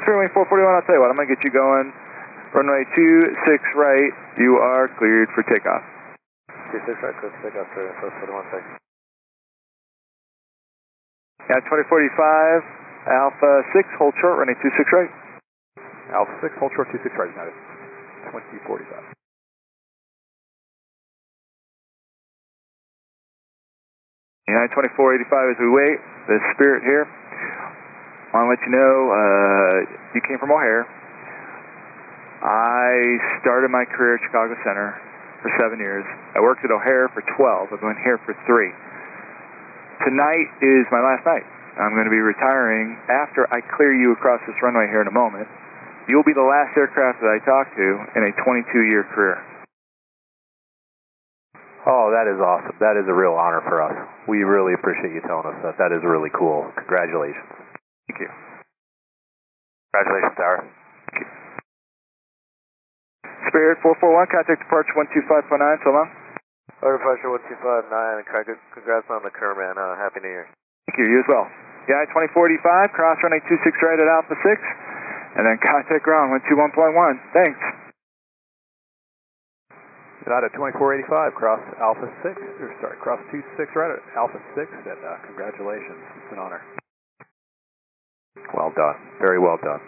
Runway 441, I'll tell you what, I'm going to get you going. Runway 26 right, you are cleared for takeoff. 26 right, cleared for takeoff, sir. 441, thanks. Yeah, 2045, Alpha 6, hold short, running 26 right. Alpha 6, hold short, 26 right, United. 2045. United 2485 as we wait, the Spirit here. I want to let you know, you came from O'Hare. I started my career at Chicago Center for 7 years. I worked at O'Hare for 12, I've been here for 3. Tonight is my last night. I'm going to be retiring after I clear you across this runway here in a moment. You'll be the last aircraft that I talk to in a 22-year career. Oh, that is awesome. That is a real honor for us. We really appreciate you telling us that. That is really cool. Congratulations. Thank you. Congratulations, Tower. Thank you. Spirit 441, contact departure 125.9, so long. Departure 125.9, congrats on the curve, man. Happy New Year. Thank you, you as well. Yeah, 2045, cross running 26 right at Alpha 6, and then contact ground 121.1. Thanks. United 2485, cross Alpha 6, cross 26 right at Alpha 6, and congratulations. It's an honor. Well done. Very well done.